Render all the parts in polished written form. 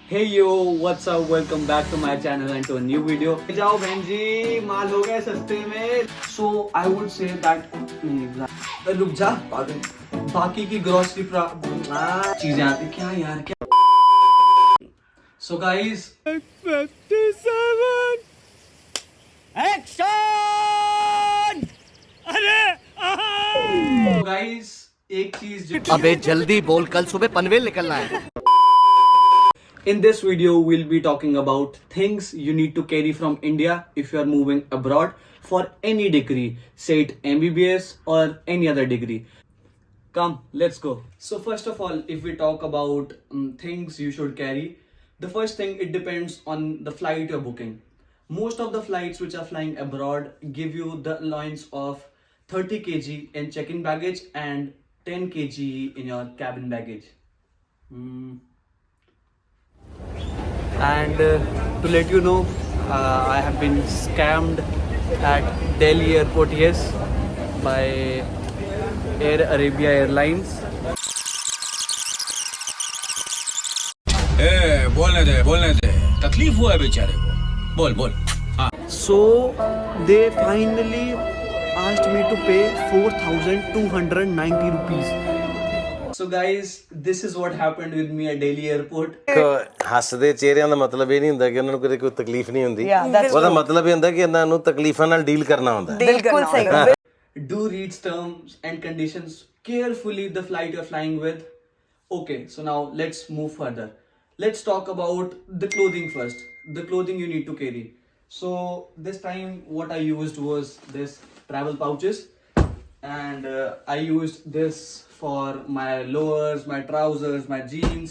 Hey yo, what's up? Welcome back to my channel and to a new video. जाओ बहन जी, माल हो गए सस्ते में. So I would say that नहीं रुक जा पागल. बाकी की ग्रोसरी चीजें आती क्या यार क्या. So guys, 57 action. So guys, एक चीज अबे जल्दी बोल, कल सुबह पनवेल निकलना है. In this video, we'll be talking about things you need to carry from India if you are moving abroad for any degree, say it MBBS or any other degree. Come, let's go. So first of all, if we talk about things you should carry, the first thing, it depends on the flight you're booking. Most of the flights which are flying abroad give you the allowance of 30 kg in check-in baggage and 10 kg in your cabin baggage. And to let you know, I have been scammed at Delhi airport, yes, by Air Arabia Airlines. बोलने दे तकलीफ हुआ है बेचारे को. बोल So they finally asked me to pay 4,290 rupees. So guys, this is what happened with me at Delhi airport. ਹੱਸਦੇ ਚਿਹਰਿਆਂ ਦਾ ਮਤਲਬ ਇਹ ਨਹੀਂ ਹੁੰਦਾ ਕਿ ਉਹਨਾਂ ਨੂੰ ਕਦੇ ਕੋਈ ਤਕਲੀਫ ਨਹੀਂ ਹੁੰਦੀ. ਉਹਦਾ ਮਤਲਬ ਇਹ ਹੁੰਦਾ ਕਿ ਇਹਨਾਂ ਨੂੰ ਤਕਲੀਫਾਂ ਨਾਲ ਡੀਲ ਕਰਨਾ ਹੁੰਦਾ. ਬਿਲਕੁਲ ਸਹੀ. Do read terms and conditions carefully the flight you're flying with. Okay, so now let's move further. Let's talk about the clothing first. The clothing you need to carry. So this time what I used was this travel pouches, and I used this for my lowers, my trousers, my jeans,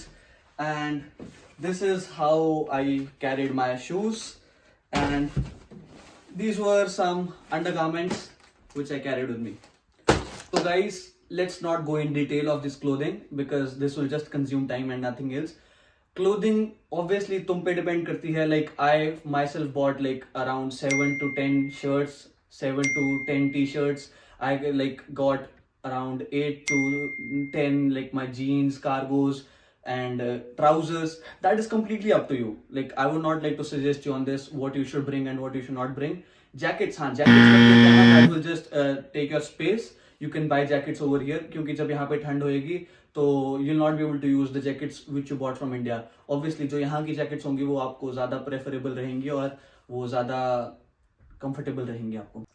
and this is how I carried my shoes, and these were some undergarments which I carried with me. So guys, let's not go in detail of this clothing because this will just consume time and nothing else. Clothing obviously तुम पे depend करती है. Like I myself bought like around 7 to 10 shirts, 7 to 10 t-shirts. I like got around 8 to 10 like my jeans, cargos and trousers. That is completely up to you. Like I would not like to suggest you on this what you should bring and what you should not bring. Jackets, हाँ jackets that will just take your space. You can buy jackets over here क्योंकि जब यहाँ पे ठंड होएगी तो you'll not be able to use the jackets which you bought from India. Obviously जो यहाँ की jackets होंगी वो आपको ज़्यादा preferable रहेंगी और वो ज़्यादा comfortable रहेंगी आपको.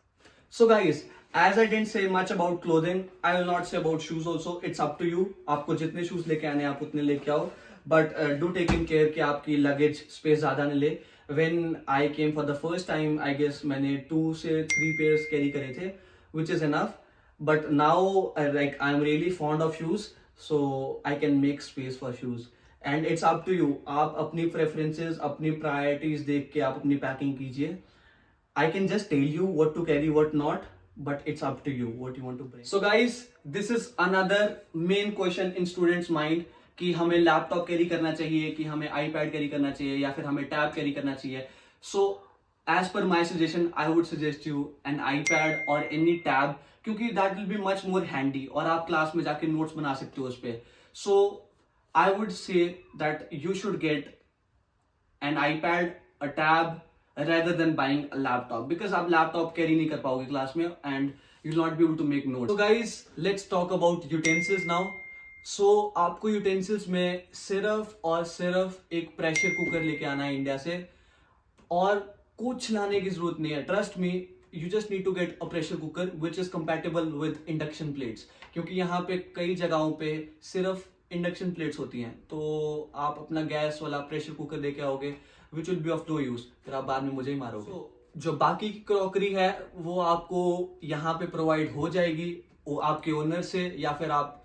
So guys, as I didn't say much about clothing, I will not say about shoes also. It's up to you. आपको जितने shoes लेके आने आप उतने लेके आओ. But do take in care कि आपकी luggage space ज़्यादा न ले. When I came for the first time, I guess मैंने 2 से 3 pairs carry करे थे, which is enough. But now like I'm really fond of shoes, so I can make space for shoes. And it's up to you. आप अपनी preferences, अपनी priorities देख के आप अपनी packing कीजिए. I can just tell you what to carry, what not, but it's up to you what you want to bring. So guys, this is another main question in students' mind कि हमें laptop carry करना चाहिए कि हमें iPad carry करना चाहिए या फिर हमें टैब कैरी करना चाहिए. So as per my suggestion, I would suggest you an iPad or any tab क्योंकि that will be much more handy और आप क्लास में जाके नोट्स बना सकते हो उस पे. So I would say that you should get an iPad, a tab rather than buying a laptop because आप laptop carry नहीं कर पाओगे क्लास में and you'll not be able to make notes. So guys, let's talk about utensils now. So आपको utensils में सिर्फ एक pressure cooker लेके आना है इंडिया से और कुछ लाने की जरूरत नहीं है. Trust me, you just need to get a pressure cooker which is compatible with induction plates क्योंकि यहाँ पे कई जगहों पे सिर्फ इंडक्शन प्लेट्स होती हैं. तो आप अपना गैस वाला प्रेशर कुकर लेके आओगे which will be of no use, फिर आप बाद में मुझे ही मारोगे. जो बाकी की क्रॉकरी है वो आपको यहाँ पे प्रोवाइड हो जाएगी वो आपके ओनर से या फिर आप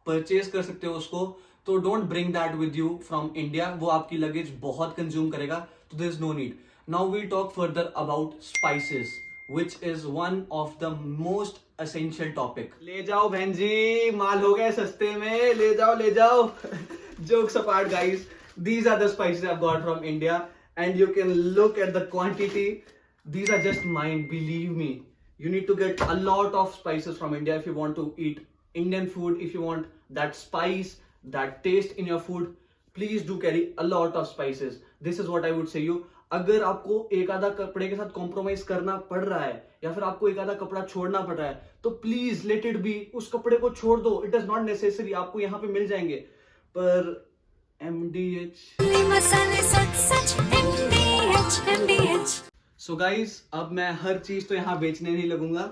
परचेज कर सकते हो उसको. तो don't bring that with you from India, वो आपकी लगेज बहुत कंज्यूम करेगा. तो there is no need. Now we talk further about spices which is one of the most essential topic. ले जाओ बहन जी, माल हो गए सस्ते में, ले जाओ. Jokes apart guys, these are the spices I've got from India and you can look at the quantity. These are just mine, believe me. You need to get a lot of spices from India if you want to eat Indian food, if you want that spice, that taste in your food. Please do carry a lot of spices. This is what I would say you. अगर आपको एक आधा कपड़े के साथ compromise करना पड़ रहा है या फिर आपको एक आधा कपड़ा छोड़ना पड़ रहा है तो प्लीज लेट इट बी. उस कपड़े को छोड़ दो. It is not necessary. आपको यहाँ पे मिल जाएंगे. पर MDH. सो गाइज, अब मैं हर चीज तो यहाँ बेचने नहीं लगूंगा,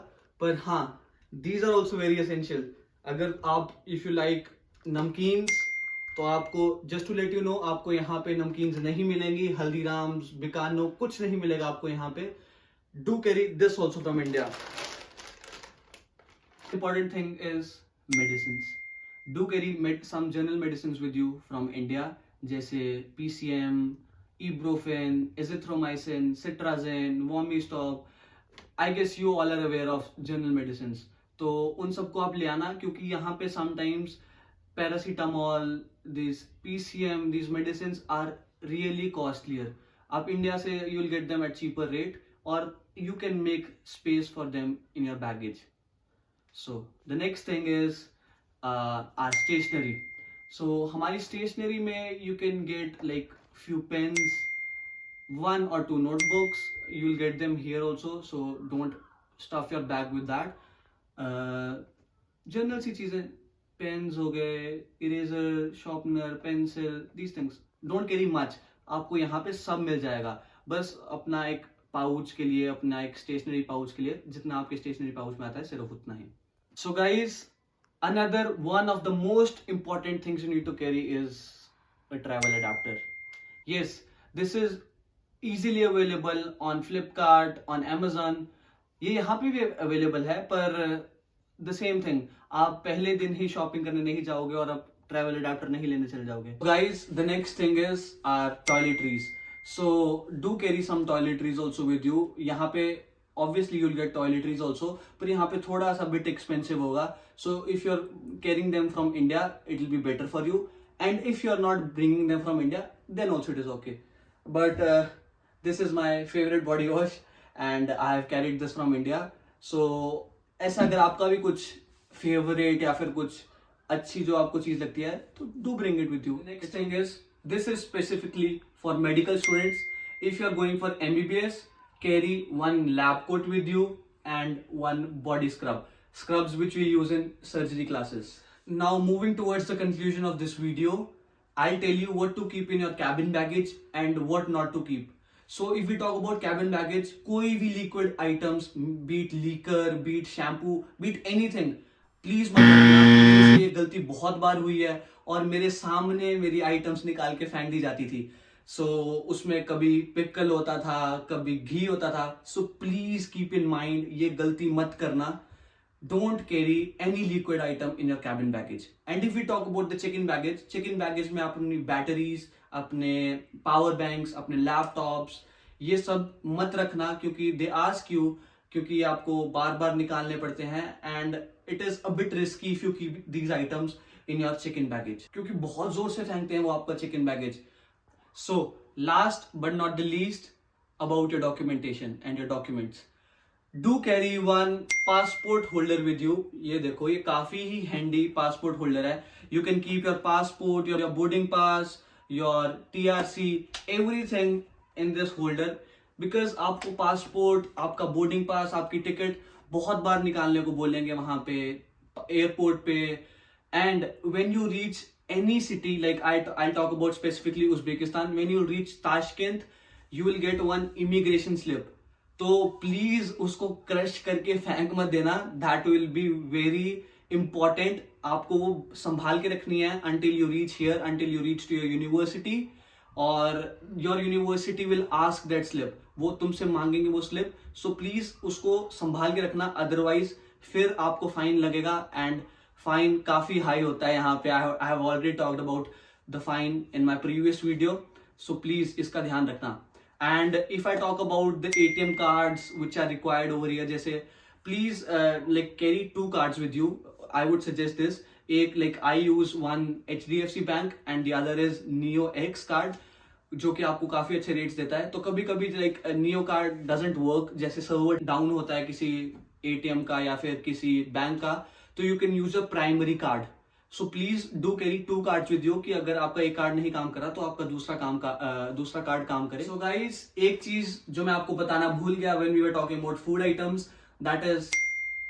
पर हाँ, these are also very essential. अगर आप इफ यू लाइक नमकीन्स तो आपको, just to let you know, आपको यहाँ पे नमकीन्स नहीं मिलेंगी. हल्दीराम्स, बिकानो, कुछ नहीं मिलेगा आपको यहाँ पे. Do carry this also from India. Important thing is medicines. Do carry some general medicines with you from India, जैसे PCM, ibuprofen, azithromycin, cetirizine, Vomistop. I guess you all are aware of general medicines. तो उन सबको आप ले आना, क्योंकि यहाँ पे sometimes paracetamol, this PCM, these medicines are really costlier. आप इंडिया से you will get them at cheaper rate, और you can make space for them in your baggage. So the next thing is our stationery. So हमारी stationery में you can get like few pens, 1 or 2 notebooks. You will get them here also, so don't stuff your bag with that. General सी चीजें, pens हो गए, eraser, sharpener, pencil, these things. Don't carry much. आपको यहाँ पे सब मिल जाएगा. बस अपना एक पाउच के लिए, अपना एक स्टेशनरी पाउच के लिए, जितना आपके स्टेशनरी पाउच में आता है सिर्फ उतना ही. So guys, another one of the most important things you need to carry is a travel adapter. Yes, this is easily available on Flipkart, on Amazon. ये यहाँ पे भी अवेलेबल है, पर द सेम थिंग, आप पहले दिन ही शॉपिंग करने नहीं जाओगे और आप ट्रैवल अडेप्टर नहीं लेने चले जाओगे. Guys, the next thing is our toiletries. So do carry some toiletries also with you. यहाँ पे obviously you'll get toiletries also, पर यहाँ पे थोड़ा सा bit expensive होगा. So if you're carrying them from India, it will be better for you. And if you're not bringing them from India, then also it is okay. But this is my favorite body wash and I have carried this from India. So ऐसा अगर आपका भी कुछ favorite या फिर कुछ अच्छी जो आपको चीज लगती है तो do bring it with you. Next thing is, this is specifically for medical students. If you are going for MBBS, carry 1 lab coat with you and 1 body scrubs which we use in surgery classes. Now moving towards the conclusion of this video, I'll tell you what to keep in your cabin baggage and what not to keep. So if we talk about cabin baggage, कोई भी liquid items, be it liquor, be it shampoo, be it anything, please मत करना. मेरे से ये गलती बहुत बार हुई है और मेरे सामने मेरी आइटम्स निकाल के फेंक दी जाती थी. सो उसमें कभी पिकल होता था, कभी घी होता था. So please keep in mind, ये गलती मत करना. Don't carry any liquid item in your cabin baggage. And if we talk about the check in baggage में अपनी बैटरीज, अपने पावर बैंक्स, अपने लैपटॉप्स, ये सब मत रखना, क्योंकि दे आस्क यू, क्योंकि आपको बार बार निकालने पड़ते हैं. And it is a bit risky if you keep these items in your check in baggage, क्योंकि बहुत जोर से फेंकते हैं वो आपका check in baggage. So, last but not the least, about your documentation and your documents. Do carry 1 passport holder with you. ये देखो, ये काफी ही handy passport holder है. You can keep your passport, your boarding pass, your TRC, everything in this holder. Because आपको passport, आपका boarding pass, आपकी ticket बहुत बार निकालने को बोलेंगे वहां पे airport पे. And when you reach any city, like I'll talk about specifically Uzbekistan, when you reach Tashkent, you will get 1 immigration slip. तो please उसको क्रश करके फेंक मत देना. That will be very important. आपको वो संभाल के रखनी है until you reach here, until you reach to your university, और your university will ask that slip. वो तुमसे मांगेंगे वो slip. So please उसको संभाल के रखना, otherwise फिर आपको फाइन लगेगा. एंड फाइन काफी हाई होता है यहाँ पे. I have already talked about the fine in my previous video. So please इसका ध्यान रखना. And if I talk about the ATM cards which are required over here, जैसे please like carry 2 cards with you. I would suggest this. एक like I use 1 HDFC bank and the other is Neo X card, जो कि आपको काफी अच्छे rates देता है. तो कभी कभी like Neo card doesn't work, जैसे सर्वर डाउन होता है किसी ATM का या फिर किसी बैंक का, तो you can use a primary card. So please do carry 2 cards with you, कि अगर आपका एक कार्ड नहीं काम करा तो आपका दूसरा कार्ड काम करे. सो गाइस, एक चीज जो मैं आपको बताना भूल गया when we were talking about food items, that is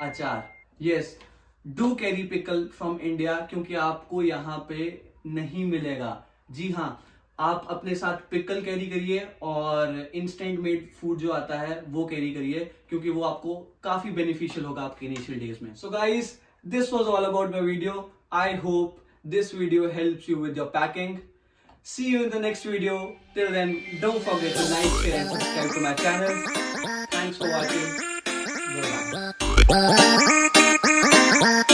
achar. Yes, do carry pickle from India, क्योंकि आपको यहाँ पे नहीं मिलेगा. जी हाँ, आप अपने साथ पिकल कैरी करिए और इंस्टेंट मेड फूड जो आता है वो कैरी करिए, क्योंकि वो आपको काफी बेनिफिशियल होगा आपके इनिशियल डेज में. So guys, this was all about my video. I hope this video helps you with your packing. See you in the next video. Till then, don't forget to like, share and subscribe to my channel. Thanks for watching. Bye-bye.